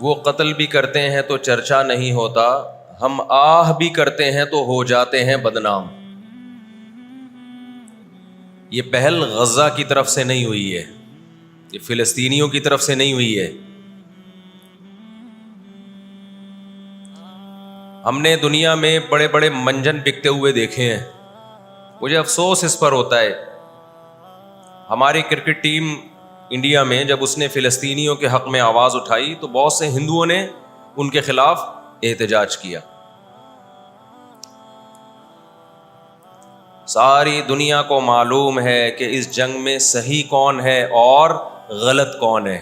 وہ قتل بھی کرتے ہیں تو چرچا نہیں ہوتا، ہم آہ بھی کرتے ہیں تو ہو جاتے ہیں بدنام۔ یہ پہل غزہ کی طرف سے نہیں ہوئی ہے، یہ فلسطینیوں کی طرف سے نہیں ہوئی ہے۔ ہم نے دنیا میں بڑے بڑے منجن بکتے ہوئے دیکھے ہیں، مجھے افسوس اس پر ہوتا ہے۔ ہماری کرکٹ ٹیم انڈیا میں جب اس نے فلسطینیوں کے حق میں آواز اٹھائی تو بہت سے ہندوؤں نے ان کے خلاف احتجاج کیا۔ ساری دنیا کو معلوم ہے کہ اس جنگ میں صحیح کون ہے اور غلط کون ہے،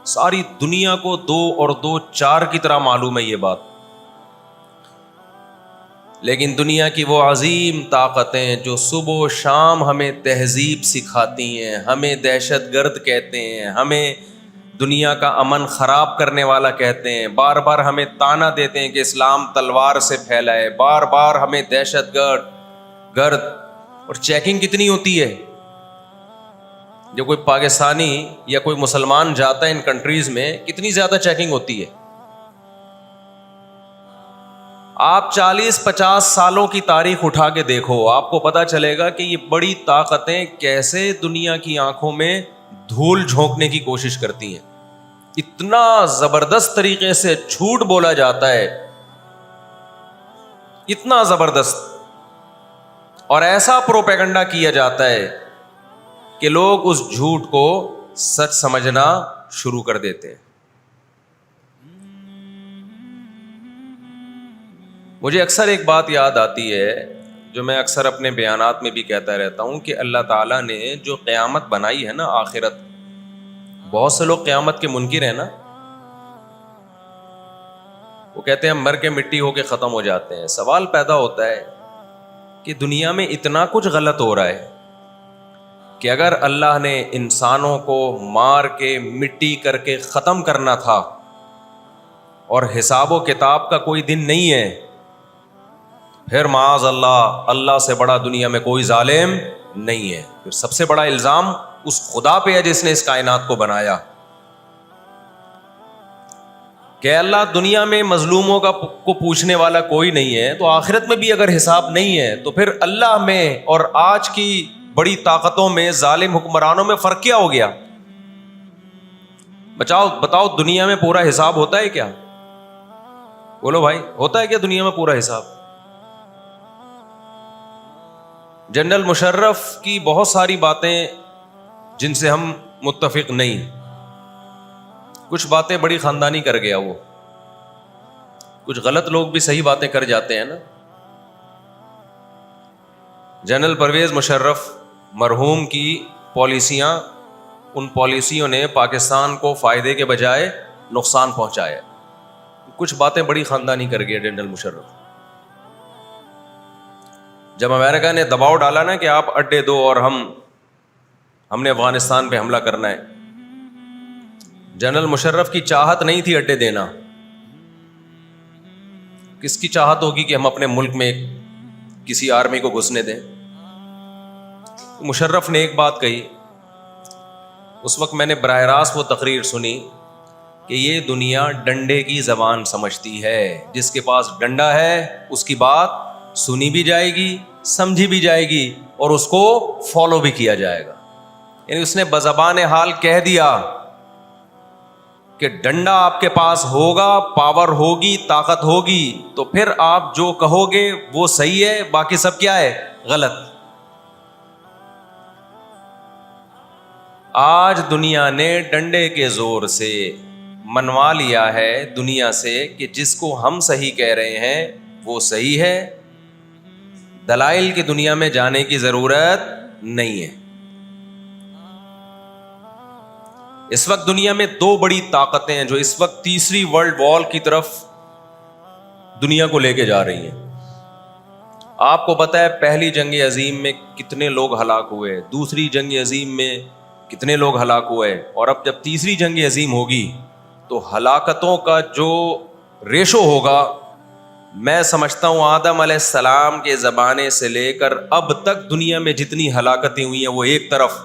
ساری دنیا کو 2 اور 2 4 کی طرح معلوم ہے یہ بات۔ لیکن دنیا کی وہ عظیم طاقتیں جو صبح و شام ہمیں تہذیب سکھاتی ہیں، ہمیں دہشت گرد کہتے ہیں، ہمیں دنیا کا امن خراب کرنے والا کہتے ہیں، بار بار ہمیں طعنہ دیتے ہیں کہ اسلام تلوار سے پھیلا ہے، بار بار ہمیں دہشت گرد اور چیکنگ کتنی ہوتی ہے۔ جو کوئی پاکستانی یا کوئی مسلمان جاتا ہے ان کنٹریز میں، کتنی زیادہ چیکنگ ہوتی ہے۔ آپ 40-50 سالوں کی تاریخ اٹھا کے دیکھو، آپ کو پتا چلے گا کہ یہ بڑی طاقتیں کیسے دنیا کی آنکھوں میں دھول جھونکنے کی کوشش کرتی ہیں۔ اتنا زبردست طریقے سے جھوٹ بولا جاتا ہے، اتنا زبردست، اور ایسا پروپیگنڈا کیا جاتا ہے کہ لوگ اس جھوٹ کو سچ سمجھنا شروع کر دیتے ہیں۔ مجھے اکثر ایک بات یاد آتی ہے جو میں اکثر اپنے بیانات میں بھی کہتا رہتا ہوں کہ اللہ تعالیٰ نے جو قیامت بنائی ہے نا، آخرت، بہت سے لوگ قیامت کے منکر ہیں نا، وہ کہتے ہیں مر کے مٹی ہو کے ختم ہو جاتے ہیں۔ سوال پیدا ہوتا ہے کہ دنیا میں اتنا کچھ غلط ہو رہا ہے کہ اگر اللہ نے انسانوں کو مار کے مٹی کر کے ختم کرنا تھا اور حساب و کتاب کا کوئی دن نہیں ہے، پھر معاذ اللہ سے بڑا دنیا میں کوئی ظالم نہیں ہے۔ پھر سب سے بڑا الزام اس خدا پہ ہے جس نے اس کائنات کو بنایا کہ اللہ دنیا میں مظلوموں کو پوچھنے والا کوئی نہیں ہے، تو آخرت میں بھی اگر حساب نہیں ہے تو پھر اللہ میں اور آج کی بڑی طاقتوں میں، ظالم حکمرانوں میں فرق کیا ہو گیا؟ بتاؤ دنیا میں پورا حساب ہوتا ہے کیا؟ بولو بھائی، ہوتا ہے کیا دنیا میں پورا حساب؟ جنرل مشرف کی بہت ساری باتیں جن سے ہم متفق نہیں، کچھ باتیں بڑی خاندانی کر گیا وہ، کچھ غلط لوگ بھی صحیح باتیں کر جاتے ہیں نا۔ جنرل پرویز مشرف مرحوم کی پالیسیاں، ان پالیسیوں نے پاکستان کو فائدے کے بجائے نقصان پہنچایا۔ کچھ باتیں بڑی خاندانی کر گیا جنرل مشرف۔ جب امریکہ نے دباؤ ڈالا نا کہ آپ اڈے دو اور ہم نے افغانستان پہ حملہ کرنا ہے، جنرل مشرف کی چاہت نہیں تھی اڈے دینا۔ کس کی چاہت ہوگی کہ ہم اپنے ملک میں کسی آرمی کو گھسنے دیں؟ مشرف نے ایک بات کہی، اس وقت میں نے براہ راست وہ تقریر سنی کہ یہ دنیا ڈنڈے کی زبان سمجھتی ہے، جس کے پاس ڈنڈا ہے اس کی بات سنی بھی جائے گی، سمجھی بھی جائے گی اور اس کو فالو بھی کیا جائے گا۔ یعنی اس نے بزبان حال کہہ دیا کہ ڈنڈا آپ کے پاس ہوگا، پاور ہوگی، طاقت ہوگی، تو پھر آپ جو کہو گے وہ صحیح ہے، باقی سب کیا ہے؟ غلط۔ آج دنیا نے ڈنڈے کے زور سے منوا لیا ہے دنیا سے کہ جس کو ہم صحیح کہہ رہے ہیں وہ صحیح ہے، دلائل کی دنیا میں جانے کی ضرورت نہیں ہے۔ اس وقت دنیا میں 2 بڑی طاقتیں ہیں جو اس وقت تیسری ورلڈ وار کی طرف دنیا کو لے کے جا رہی ہیں۔ آپ کو پتہ ہے پہلی جنگ عظیم میں کتنے لوگ ہلاک ہوئے، دوسری جنگ عظیم میں کتنے لوگ ہلاک ہوئے، اور اب جب تیسری جنگ عظیم ہوگی تو ہلاکتوں کا جو ریشو ہوگا، میں سمجھتا ہوں آدم علیہ السلام کے زمانے سے لے کر اب تک دنیا میں جتنی ہلاکتیں ہوئی ہیں وہ ایک طرف،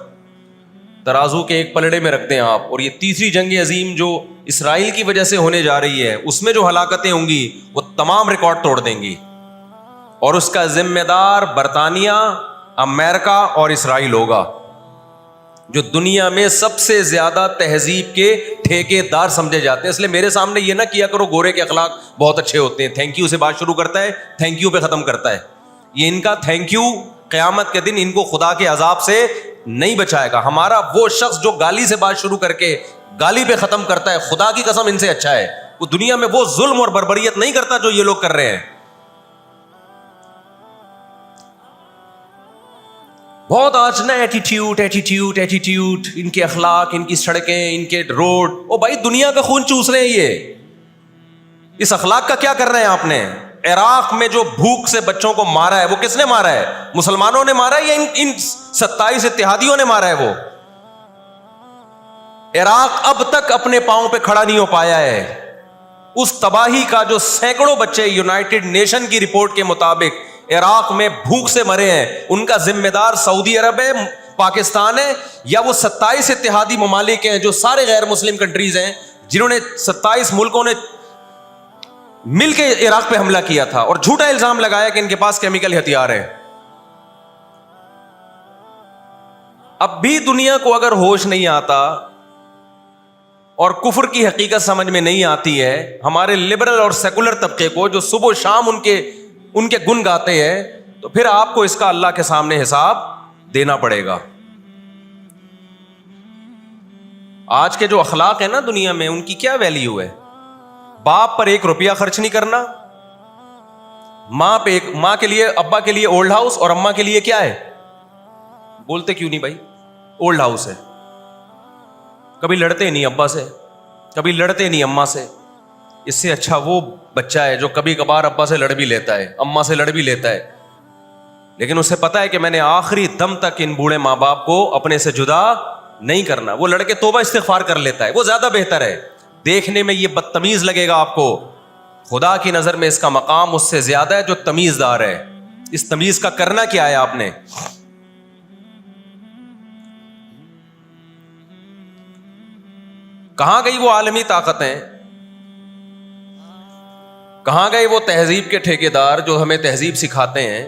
ترازو کے ایک پلڑے میں رکھ دیں آپ, اور یہ تیسری جنگ عظیم جو اسرائیل کی وجہ سے ہونے جا رہی ہے, اس میں جو ہلاکتیں ہوں گی وہ تمام ریکارڈ توڑ دیں گی, اور اس کا ذمہ دار برطانیہ, امریکہ اور اسرائیل ہوگا, جو دنیا میں سب سے زیادہ تہذیب کے ٹھیکے دار سمجھے جاتے ہیں. اس لیے میرے سامنے یہ نہ کیا کرو گورے کے اخلاق بہت اچھے ہوتے ہیں, تھینک یو سے بات شروع کرتا ہے, تھینک یو پہ ختم کرتا ہے. یہ ان کا تھینک یو قیامت کے دن ان کو خدا کے عذاب سے نہیں بچائے گا. ہمارا وہ شخص جو گالی سے بات شروع کر کے گالی پہ ختم کرتا ہے, خدا کی قسم ان سے اچھا ہے. وہ دنیا میں وہ ظلم اور بربریت نہیں کرتا جو یہ لوگ کر رہے ہیں. بہت آج نا ایٹیٹیوڈ, ان کے اخلاق, ان کی سڑکیں, ان کے روڈ. او بھائی دنیا کا خون چوس رہے ہیں یہ, اس اخلاق کا کیا کر رہے ہیں آپ نے؟ عراق میں جو بھوک سے بچوں کو مارا ہے وہ کس نے مارا ہے؟ مسلمانوں نے مارا ہے یا ان 27 اتحادیوں نے مارا ہے؟ وہ عراق اب تک اپنے پاؤں پہ کھڑا نہیں ہو پایا ہے. اس تباہی کا جو سینکڑوں بچے یونائٹڈ نیشن کی رپورٹ کے مطابق عراق میں بھوک سے مرے ہیں, ان کا ذمہ دار سعودی عرب ہے, پاکستان ہے, یا وہ 27 اتحادی ممالک ہیں جو سارے غیر مسلم کنٹریز ہیں جنہوں نے 27 ملکوں نے مل کے عراق پہ حملہ کیا تھا اور جھوٹا الزام لگایا کہ ان کے پاس کیمیکل ہتھیار ہے. اب بھی دنیا کو اگر ہوش نہیں آتا اور کفر کی حقیقت سمجھ میں نہیں آتی ہے, ہمارے لبرل اور سیکولر طبقے کو جو صبح و شام ان کے گن گاتے ہیں, تو پھر آپ کو اس کا اللہ کے سامنے حساب دینا پڑے گا. آج کے جو اخلاق ہیں نا دنیا میں, ان کی کیا ویلیو ہے؟ باپ پر 1 روپیہ خرچ نہیں کرنا, ماں کے لیے, ابا کے لیے اولڈ ہاؤس, اور اماں کے لیے کیا ہے؟ بولتے کیوں نہیں بھائی؟ اولڈ ہاؤس ہے. کبھی لڑتے نہیں ابا سے, کبھی لڑتے نہیں اماں سے. اس سے اچھا وہ بچہ ہے جو کبھی کبھار ابا سے لڑ بھی لیتا ہے, اماں سے لڑ بھی لیتا ہے, لیکن اسے پتا ہے کہ میں نے آخری دم تک ان بوڑھے ماں باپ کو اپنے سے جدا نہیں کرنا. وہ لڑکے توبہ استغفار کر لیتا ہے, وہ زیادہ بہتر ہے. دیکھنے میں یہ بدتمیز لگے گا آپ کو, خدا کی نظر میں اس کا مقام اس سے زیادہ ہے جو تمیز دار ہے. اس تمیز کا کرنا کیا ہے آپ نے؟ کہاں گئی وہ عالمی طاقتیں؟ کہاں گئے وہ تہذیب کے ٹھیکیدار جو ہمیں تہذیب سکھاتے ہیں؟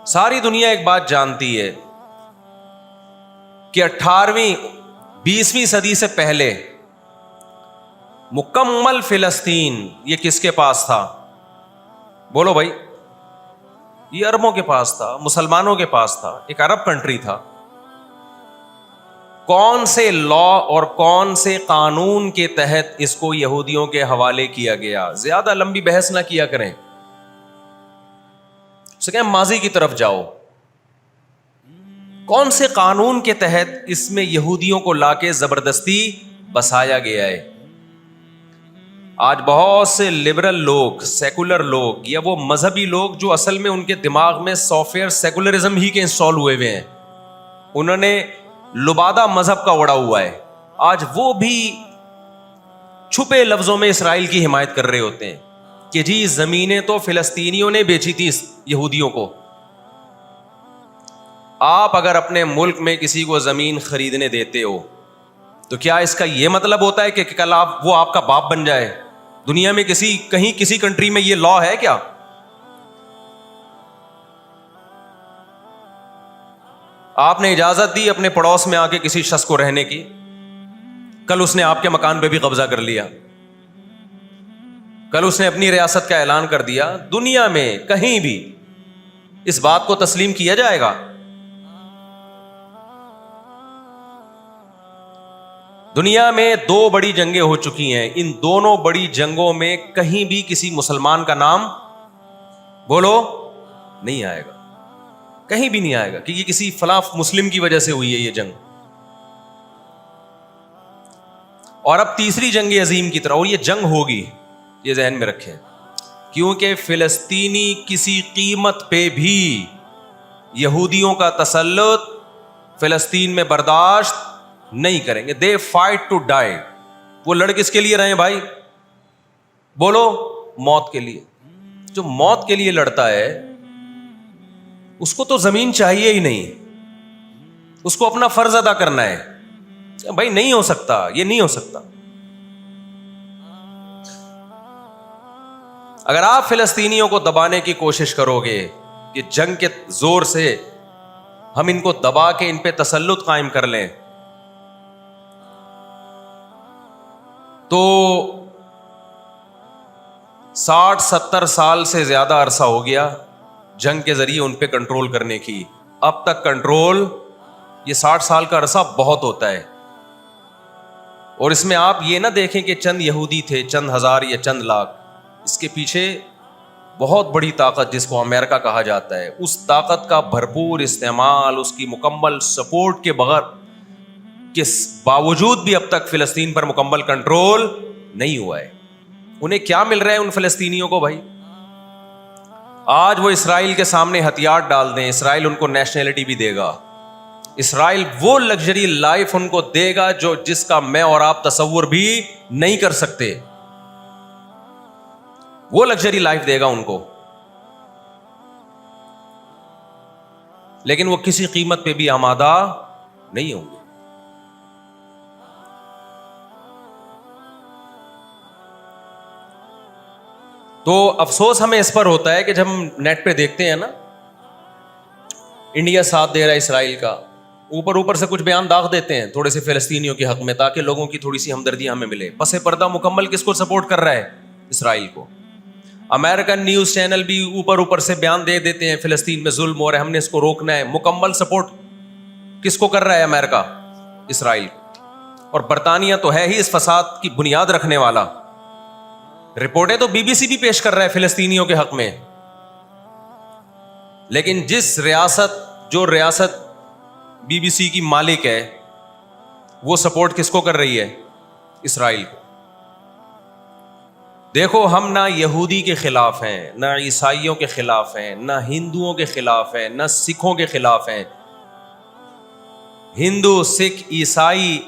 ساری دنیا ایک بات جانتی ہے کہ 18ویں 20ویں صدی سے پہلے مکمل فلسطین یہ کس کے پاس تھا؟ بولو بھائی. یہ عربوں کے پاس تھا, مسلمانوں کے پاس تھا, ایک عرب کنٹری تھا. کون سے لا اور کون سے قانون کے تحت اس کو یہودیوں کے حوالے کیا گیا؟ زیادہ لمبی بحث نہ کیا کریں, اسے کہیں ماضی کی طرف جاؤ. کون سے قانون کے تحت اس میں یہودیوں کو لا کے زبردستی بسایا گیا ہے؟ آج بہت سے لبرل لوگ, سیکولر لوگ, یا وہ مذہبی لوگ جو اصل میں ان کے دماغ میں سافٹ ویئر سیکولرزم ہی کے انسٹال ہوئے ہوئے ہیں, انہوں نے لبادہ مذہب کا اڑا ہوا ہے, آج وہ بھی چھپے لفظوں میں اسرائیل کی حمایت کر رہے ہوتے ہیں کہ جی زمینیں تو فلسطینیوں نے بیچی تھی یہودیوں کو. آپ اگر اپنے ملک میں کسی کو زمین خریدنے دیتے ہو تو کیا اس کا یہ مطلب ہوتا ہے کہ کل وہ آپ کا باپ بن جائے؟ دنیا میں کہیں کسی کنٹری میں یہ لا ہے کیا؟ آپ نے اجازت دی اپنے پڑوس میں آ کے کسی شخص کو رہنے کی, کل اس نے آپ کے مکان پہ بھی قبضہ کر لیا, کل اس نے اپنی ریاست کا اعلان کر دیا. دنیا میں کہیں بھی اس بات کو تسلیم کیا جائے گا؟ دنیا میں 2 بڑی جنگیں ہو چکی ہیں, ان دونوں بڑی جنگوں میں کہیں بھی کسی مسلمان کا نام بولو نہیں آئے گا, کہیں بھی نہیں آئے گا کہ یہ کسی فلاں مسلم کی وجہ سے ہوئی ہے یہ جنگ. اور اب تیسری جنگ عظیم کی طرح, اور یہ جنگ ہوگی, یہ ذہن میں رکھیں, کیونکہ فلسطینی کسی قیمت پہ بھی یہودیوں کا تسلط فلسطین میں برداشت نہیں کریں گے. They fight to die. وہ لڑ کس کے لیے رہے بھائی؟ بولو موت کے لیے. جو موت کے لیے لڑتا ہے اس کو تو زمین چاہیے ہی نہیں، اس کو اپنا فرض ادا کرنا ہے۔ بھائی نہیں ہو سکتا، یہ نہیں ہو سکتا۔ اگر آپ فلسطینیوں کو دبانے کی کوشش کرو گے کہ جنگ کے زور سے ہم ان کو دبا کے ان پہ تسلط قائم کر لیں، تو 60-70 سال سے زیادہ عرصہ ہو گیا جنگ کے ذریعے ان پہ کنٹرول کرنے کی۔ اب تک کنٹرول، یہ 60 سال کا عرصہ بہت ہوتا ہے، اور اس میں آپ یہ نہ دیکھیں کہ چند یہودی تھے، چند ہزار یا چند لاکھ، اس کے پیچھے بہت بڑی طاقت جس کو امریکہ کہا جاتا ہے، اس طاقت کا بھرپور استعمال، اس کی مکمل سپورٹ کے بغیر کے باوجود بھی اب تک فلسطین پر مکمل کنٹرول نہیں ہوا ہے۔ انہیں کیا مل رہا ہے ان فلسطینیوں کو؟ بھائی آج وہ اسرائیل کے سامنے ہتھیار ڈال دیں، اسرائیل ان کو نیشنلٹی بھی دے گا، اسرائیل وہ لگژری لائف ان کو دے گا جس کا میں اور آپ تصور بھی نہیں کر سکتے، وہ لگژری لائف دے گا ان کو، لیکن وہ کسی قیمت پہ بھی آمادہ نہیں ہوں گے۔ تو افسوس ہمیں اس پر ہوتا ہے کہ جب ہم نیٹ پہ دیکھتے ہیں نا، انڈیا ساتھ دے رہا ہے اسرائیل کا، اوپر سے کچھ بیان داغ دیتے ہیں تھوڑے سے فلسطینیوں کے حق میں تاکہ لوگوں کی تھوڑی سی ہمدردی ہمیں ملے، پس پردہ مکمل کس کو سپورٹ کر رہا ہے؟ اسرائیل کو۔ امریکن نیوز چینل بھی اوپر سے بیان دے دیتے ہیں فلسطین میں ظلم ہو رہا ہے، ہم نے اس کو روکنا ہے، مکمل سپورٹ کس کو کر رہا ہے؟ امریکہ، اسرائیل۔ اور برطانیہ تو ہے ہی اس فساد کی بنیاد رکھنے والا، رپورٹیں تو بی بی سی بھی پیش کر رہا ہے فلسطینیوں کے حق میں، لیکن جو ریاست بی بی سی کی مالک ہے وہ سپورٹ کس کو کر رہی ہے؟ اسرائیل کو۔ دیکھو ہم نہ یہودی کے خلاف ہیں، نہ عیسائیوں کے خلاف ہیں، نہ ہندوؤں کے خلاف ہیں، نہ سکھوں کے خلاف ہیں۔ ہندو، سکھ، عیسائی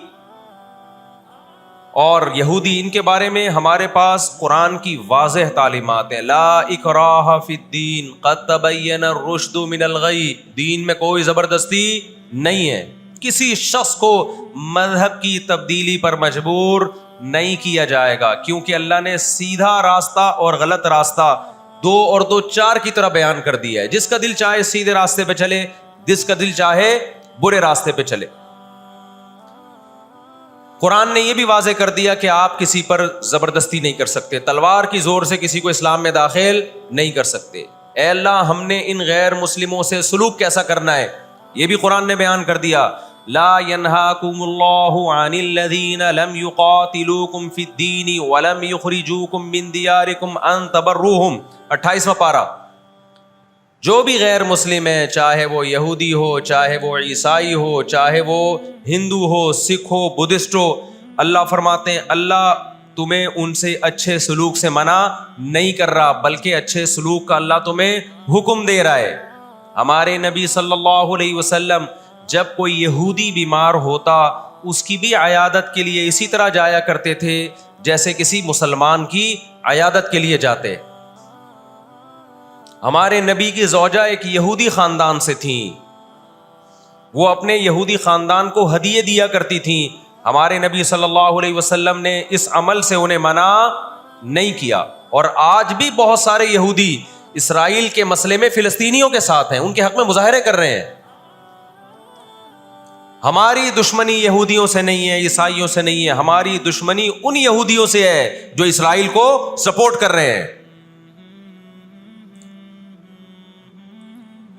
اور یہودی، ان کے بارے میں ہمارے پاس قرآن کی واضح تعلیمات ہیں، لا اکراہ فی الدین قد تبین الرشد من الغی، دین میں کوئی زبردستی نہیں ہے، کسی شخص کو مذہب کی تبدیلی پر مجبور نہیں کیا جائے گا، کیونکہ اللہ نے سیدھا راستہ اور غلط راستہ 2 اور 2 4 کی طرح بیان کر دیا ہے، جس کا دل چاہے سیدھے راستے پہ چلے، جس کا دل چاہے برے راستے پہ چلے۔ قرآن نے یہ بھی واضح کر دیا کہ آپ کسی پر زبردستی نہیں کر سکتے، تلوار کی زور سے کسی کو اسلام میں داخل نہیں کر سکتے۔ اے اللہ، ہم نے ان غیر مسلموں سے سلوک کیسا کرنا ہے یہ بھی قرآن نے بیان کر دیا۔ لا ینہاکم اللہ عن الذین لم یقاتلوکم فی الدین ولم یخرجوکم من دیارکم ان تبروہم، 28واں پارہ۔ جو بھی غیر مسلم ہے، چاہے وہ یہودی ہو، چاہے وہ عیسائی ہو، چاہے وہ ہندو ہو، سکھ ہو، بدھسٹ ہو، اللہ فرماتے ہیں اللہ تمہیں ان سے اچھے سلوک سے منع نہیں کر رہا، بلکہ اچھے سلوک کا اللہ تمہیں حکم دے رہا ہے۔ ہمارے نبی صلی اللہ علیہ وسلم جب کوئی یہودی بیمار ہوتا اس کی بھی عیادت کے لیے اسی طرح جایا کرتے تھے جیسے کسی مسلمان کی عیادت کے لیے جاتے۔ ہمارے نبی کی زوجہ ایک یہودی خاندان سے تھیں، وہ اپنے یہودی خاندان کو ہدیے دیا کرتی تھیں، ہمارے نبی صلی اللہ علیہ وسلم نے اس عمل سے انہیں منع نہیں کیا۔ اور آج بھی بہت سارے یہودی اسرائیل کے مسئلے میں فلسطینیوں کے ساتھ ہیں، ان کے حق میں مظاہرے کر رہے ہیں۔ ہماری دشمنی یہودیوں سے نہیں ہے، عیسائیوں سے نہیں ہے، ہماری دشمنی ان یہودیوں سے ہے جو اسرائیل کو سپورٹ کر رہے ہیں۔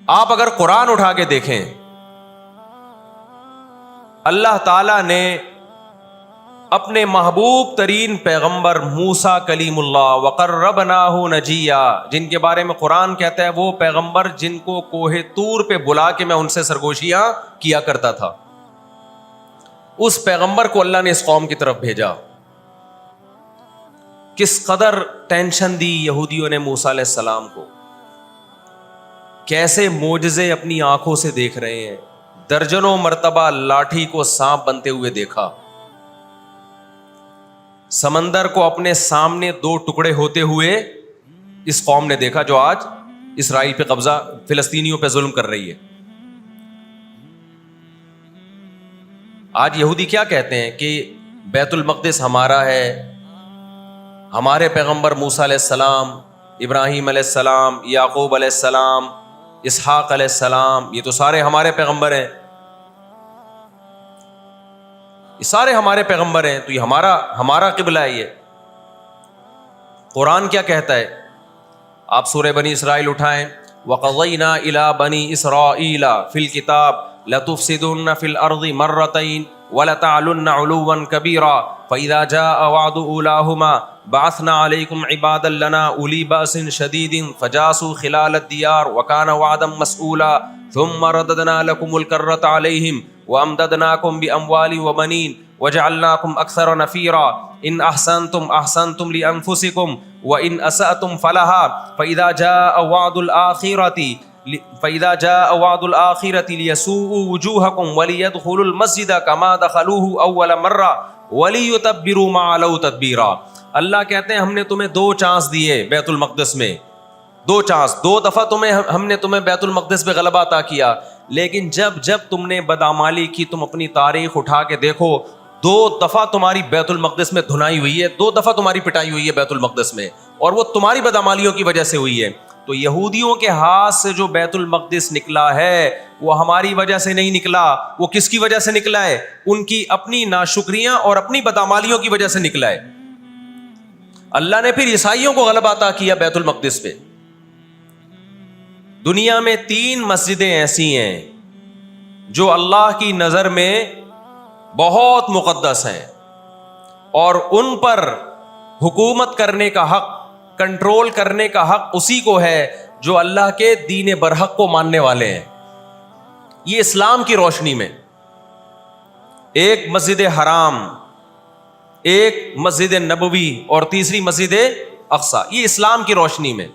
آپ اگر قرآن اٹھا کے دیکھیں، اللہ تعالی نے اپنے محبوب ترین پیغمبر موسیٰ کلیم اللہ وقربناہ نجیہ، جن کے بارے میں قرآن کہتا ہے وہ پیغمبر جن کو کوہ طور پہ بلا کے میں ان سے سرگوشیاں کیا کرتا تھا، اس پیغمبر کو اللہ نے اس قوم کی طرف بھیجا۔ کس قدر ٹینشن دی یہودیوں نے موسیٰ علیہ السلام کو، کیسے معجزے اپنی آنکھوں سے دیکھ رہے ہیں، درجنوں مرتبہ لاٹھی کو سانپ بنتے ہوئے دیکھا، سمندر کو اپنے سامنے 2 ٹکڑے ہوتے ہوئے اس قوم نے دیکھا جو آج اسرائیل پہ قبضہ، فلسطینیوں پہ ظلم کر رہی ہے. آج یہودی کیا کہتے ہیں کہ بیت المقدس ہمارا ہے، ہمارے پیغمبر موسیٰ علیہ السلام، ابراہیم علیہ السلام، یعقوب علیہ السلام، اسحاق علیہ السلام، یہ تو سارے ہمارے پیغمبر ہیں، یہ سارے ہمارے پیغمبر ہیں، تو یہ ہمارا قبلہ ہے. یہ قرآن کیا کہتا ہے؟ آپ سورہ بنی اسرائیل اٹھائیں. وَقَضَيْنَا إِلَىٰ بَنِي إِسْرَائِيلَ فِي الْكِتَابِ لَتُفْسِدُنَّ فِي الْأَرْضِ مَرَّتَيْنِ وَلَتَعْلُنَّ عُلُوًّا كَبِيرًا فَإِذَا جَاءَ وَعْدُ أُولَاهُمَا بَعَثْنَا عَلَيْكُمْ عِبَادًا لَنَا أُولِي بَأْسٍ شَدِيدٍ فَجَاسُوا خِلَالَ الدِّيَارِ وَكَانَ وَعْدًا مَسْئُولًا ثُمَّ رَدَدْنَا لَكُمُ الْكَرَّةَ عَلَيْهِمْ وَأَمْدَدْنَاكُمْ بِأَمْوَالٍ وَبَنِينَ وَجَعَلْنَاكُمْ أَكْثَرَ نَفِيرًا إِنْ أَحْسَنْتُمْ أَحْسَنْتُمْ لِأَنفُسِكُمْ وَإِنْ أَسَأْتُمْ فَلَهَا فَإِذَا جَاءَ وَعْدُ الْآخِرَةِ لِيَسُوءُوا وُجُوهَكُمْ وَلِيَدْخُلُوا الْمَسْجِدَ كَمَا دَخَلُوهُ أَوَّلَ مَرَّةٍ وَلِيُتَبِّرُوا مَا عَلَوْا تَتْبِيرًا. اللہ کہتے ہیں ہم نے تمہیں 2 چانس دیے بیت المقدس میں، 2 چانس، 2 دفعہ ہم نے تمہیں بیت المقدس پہ غلبہ عطا کیا، لیکن جب تم نے بدعمالی کی، تم اپنی تاریخ اٹھا کے دیکھو، 2 دفعہ تمہاری بیت المقدس میں دھنائی ہوئی ہے، 2 دفعہ تمہاری پٹائی ہوئی ہے بیت المقدس میں، اور وہ تمہاری بدعمالیوں کی وجہ سے ہوئی ہے. تو یہودیوں کے ہاتھ سے جو بیت المقدس نکلا ہے وہ ہماری وجہ سے نہیں نکلا، وہ کس کی وجہ سے نکلا ہے؟ ان کی اپنی ناشکریاں اور اپنی بدعمالیوں کی وجہ سے نکلا ہے. اللہ نے پھر عیسائیوں کو غلبہ عطا کیا بیت المقدس پہ. دنیا میں 3 مسجدیں ایسی ہیں جو اللہ کی نظر میں بہت مقدس ہیں، اور ان پر حکومت کرنے کا حق، کنٹرول کرنے کا حق اسی کو ہے جو اللہ کے دین برحق کو ماننے والے ہیں. یہ اسلام کی روشنی میں، ایک مسجد حرام، ایک مسجد نبوی اور تیسری مسجد اقصی، یہ اسلام کی روشنی میں.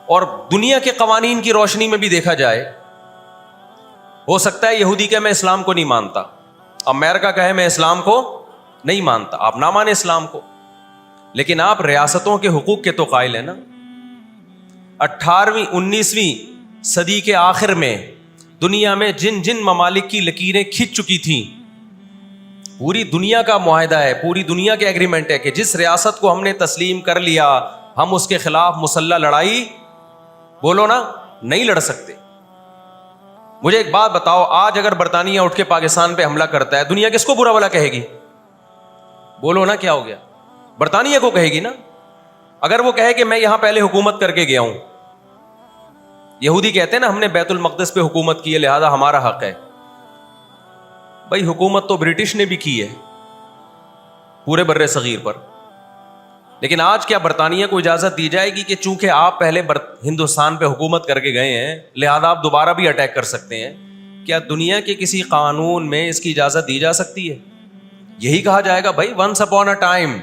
اور دنیا کے قوانین کی روشنی میں بھی دیکھا جائے، ہو سکتا ہے یہودی کہ میں اسلام کو نہیں مانتا، امریکہ کہے میں اسلام کو نہیں مانتا، آپ نہ مانیں اسلام کو، لیکن آپ ریاستوں کے حقوق کے تو قائل ہیں نا. 18ویں 19ویں صدی کے آخر میں دنیا میں جن ممالک کی لکیریں کھنچ چکی تھیں، پوری دنیا کا معاہدہ ہے، پوری دنیا کے ایگریمنٹ ہے کہ جس ریاست کو ہم نے تسلیم کر لیا ہم اس کے خلاف مسلح لڑائی، بولو نا، نہیں لڑ سکتے. مجھے ایک بات بتاؤ، آج اگر برطانیہ اٹھ کے پاکستان پہ حملہ کرتا ہے، دنیا کس کو برا بھلا کہے گی؟ بولو نا، کیا ہو گیا؟ برطانیہ کو کہے گی نا. اگر وہ کہے کہ میں یہاں پہلے حکومت کر کے گیا ہوں، یہودی کہتے ہیں نا ہم نے بیت المقدس پہ حکومت کی ہے لہذا ہمارا حق ہے. بھائی حکومت تو برٹش نے بھی کی ہے پورے بر صغیر پر، لیکن آج کیا برطانیہ کو اجازت دی جائے گی کہ چونکہ آپ پہلے ہندوستان پہ حکومت کر کے گئے ہیں لہذا آپ دوبارہ بھی اٹیک کر سکتے ہیں؟ کیا دنیا کے کسی قانون میں اس کی اجازت دی جا سکتی ہے؟ یہی کہا جائے گا بھائی ونس اپون اے ٹائم،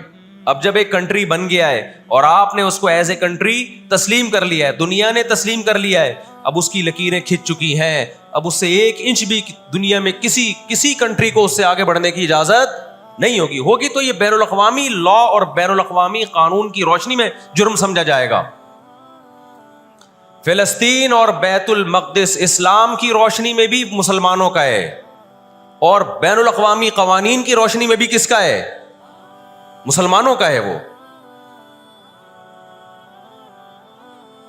اب جب ایک کنٹری بن گیا ہے اور آپ نے اس کو ایز اے کنٹری تسلیم کر لیا ہے، دنیا نے تسلیم کر لیا ہے، اب اس کی لکیریں کھنچ چکی ہیں، اب اس سے 1 انچ بھی دنیا میں کسی کنٹری کو اس سے آگے بڑھنے کی اجازت نہیں ہوگی تو یہ بین الاقوامی لا اور بین الاقوامی قانون کی روشنی میں جرم سمجھا جائے گا. فلسطین اور بیت المقدس اسلام کی روشنی میں بھی مسلمانوں کا ہے، اور بین الاقوامی قوانین کی روشنی میں بھی کس کا ہے؟ مسلمانوں کا ہے. وہ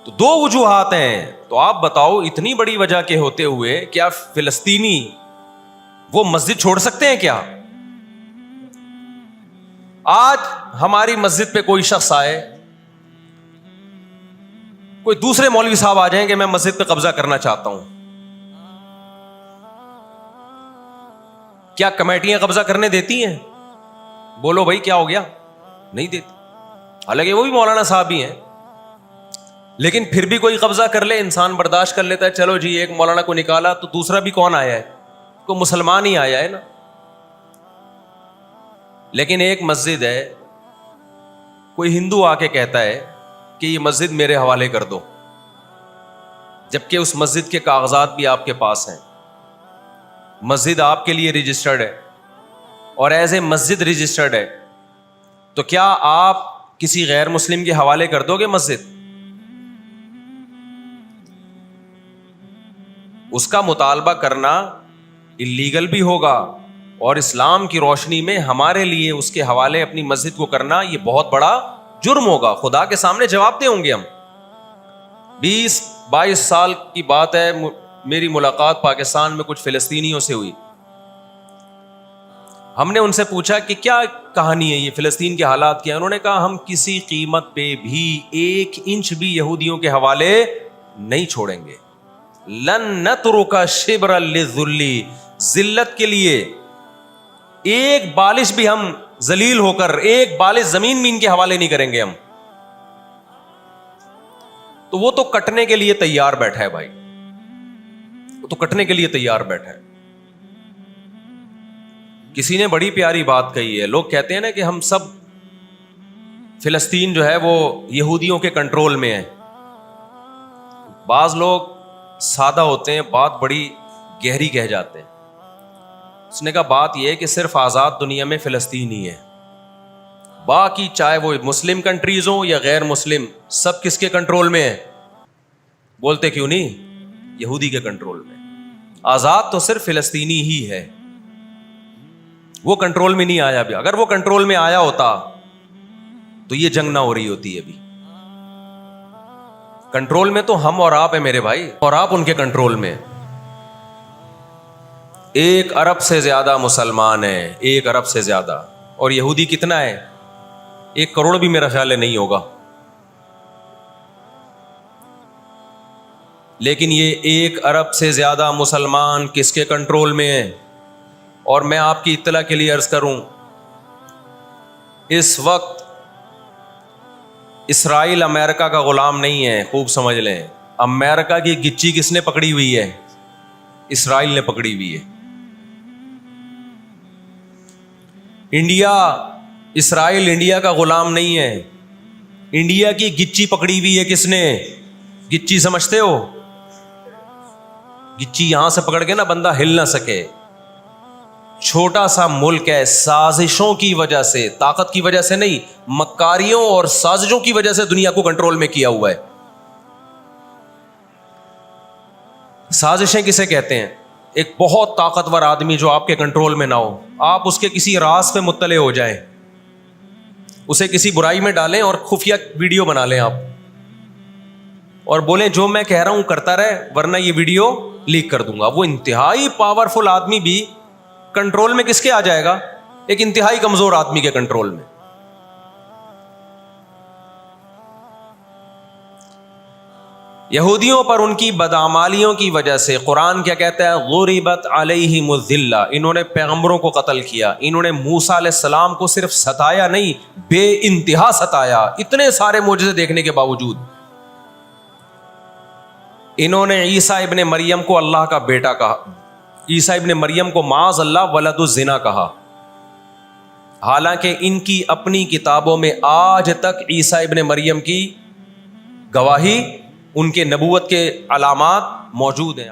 تو 2 وجوہات ہیں. تو آپ بتاؤ اتنی بڑی وجہ کے ہوتے ہوئے کیا فلسطینی وہ مسجد چھوڑ سکتے ہیں کیا؟ آج ہماری مسجد پہ کوئی شخص آئے، کوئی دوسرے مولوی صاحب آ جائیں کہ میں مسجد پہ قبضہ کرنا چاہتا ہوں، کیا کمیٹیاں قبضہ کرنے دیتی ہیں؟ بولو بھائی کیا ہو گیا؟ نہیں دیتی. حالانکہ وہ بھی مولانا صاحب ہی ہیں، لیکن پھر بھی کوئی قبضہ کر لے انسان برداشت کر لیتا ہے، چلو جی ایک مولانا کو نکالا تو دوسرا بھی کون آیا ہے؟ کوئی مسلمان ہی آیا ہے نا. لیکن ایک مسجد ہے، کوئی ہندو آ کے کہتا ہے کہ یہ مسجد میرے حوالے کر دو، جبکہ اس مسجد کے کاغذات بھی آپ کے پاس ہیں، مسجد آپ کے لیے رجسٹرڈ ہے اور ایز اے مسجد رجسٹرڈ ہے، تو کیا آپ کسی غیر مسلم کے حوالے کر دو گے مسجد؟ اس کا مطالبہ کرنا اللیگل بھی ہوگا، اور اسلام کی روشنی میں ہمارے لیے اس کے حوالے اپنی مسجد کو کرنا یہ بہت بڑا جرم ہوگا، خدا کے سامنے جواب دیں ہوں گے ہم۔ 20-22 سال کی بات ہے، میری ملاقات پاکستان میں کچھ فلسطینیوں سے ہوئی۔ ہم نے ان سے پوچھا کہ کیا کہانی ہے، یہ فلسطین کے حالات کیا؟ انہوں نے کہا ہم کسی قیمت پہ بھی 1 انچ بھی یہودیوں کے حوالے نہیں چھوڑیں گے۔ لن نترک شبرا للذل، ذلت کے لیے ایک بالش بھی ہم ذلیل ہو کر ایک بالش زمین میں ان کے حوالے نہیں کریں گے ہم۔ تو وہ تو کٹنے کے لیے تیار بیٹھا ہے بھائی، وہ تو کٹنے کے لیے تیار بیٹھا ہے۔ کسی نے بڑی پیاری بات کہی ہے، لوگ کہتے ہیں نا کہ ہم سب فلسطین جو ہے وہ یہودیوں کے کنٹرول میں ہے۔ بعض لوگ سادہ ہوتے ہیں، بات بڑی گہری کہہ جاتے ہیں۔ اس نے کہا بات یہ ہے کہ صرف آزاد دنیا میں فلسطین ہی ہے، باقی چاہے وہ مسلم کنٹریز ہوں یا غیر مسلم، سب کس کے کنٹرول میں ہے؟ بولتے کیوں نہیں؟ یہودی کے کنٹرول میں۔ آزاد تو صرف فلسطینی ہی ہے، وہ کنٹرول میں نہیں آیا ابھی۔ اگر وہ کنٹرول میں آیا ہوتا تو یہ جنگ نہ ہو رہی ہوتی ابھی۔ کنٹرول میں تو ہم اور آپ ہیں میرے بھائی، اور آپ ان کے کنٹرول میں۔ 1 ارب سے زیادہ مسلمان ہیں، 1 ارب سے زیادہ، اور یہودی کتنا ہے؟ 1 کروڑ بھی میرا خیال ہے نہیں ہوگا۔ لیکن یہ 1 ارب سے زیادہ مسلمان کس کے کنٹرول میں ہیں؟ اور میں آپ کی اطلاع کے لیے عرض کروں، اس وقت اسرائیل امریکہ کا غلام نہیں ہے، خوب سمجھ لیں۔ امریکہ کی گچی کس نے پکڑی ہوئی ہے؟ اسرائیل نے پکڑی ہوئی ہے۔ انڈیا، اسرائیل انڈیا کا غلام نہیں ہے، انڈیا کی گچی پکڑی ہوئی ہے کس نے؟ گچی سمجھتے ہو؟ گچی یہاں سے پکڑ کے نا بندہ ہل نہ سکے۔ چھوٹا سا ملک ہے، سازشوں کی وجہ سے، طاقت کی وجہ سے نہیں، مکاریوں اور سازشوں کی وجہ سے دنیا کو کنٹرول میں کیا ہوا ہے۔ سازشیں کسے کہتے ہیں؟ ایک بہت طاقتور آدمی جو آپ کے کنٹرول میں نہ ہو، آپ اس کے کسی راز پہ مطلع ہو جائیں، اسے کسی برائی میں ڈالیں اور خفیہ ویڈیو بنا لیں آپ، اور بولیں جو میں کہہ رہا ہوں کرتا رہے ورنہ یہ ویڈیو لیک کر دوں گا۔ وہ انتہائی پاورفل آدمی بھی کنٹرول میں کس کے آ جائے گا؟ ایک انتہائی کمزور آدمی کے کنٹرول میں۔ یہودیوں پر ان کی بدعمالیوں کی وجہ سے قرآن کیا کہتا ہے؟ غربت علیہم الذلہ، انہوں نے پیغمبروں کو قتل کیا، انہوں نے موسیٰ علیہ السلام کو صرف ستایا نہیں، بے انتہا ستایا، اتنے سارے معجزے دیکھنے کے باوجود۔ انہوں نے عیسیٰ ابن مریم کو اللہ کا بیٹا کہا، عیسیٰ ابن مریم کو معاذ اللہ ولد الزنا کہا، حالانکہ ان کی اپنی کتابوں میں آج تک عیسیٰ ابن مریم کی گواہی، ان کے نبوت کے علامات موجود ہیں۔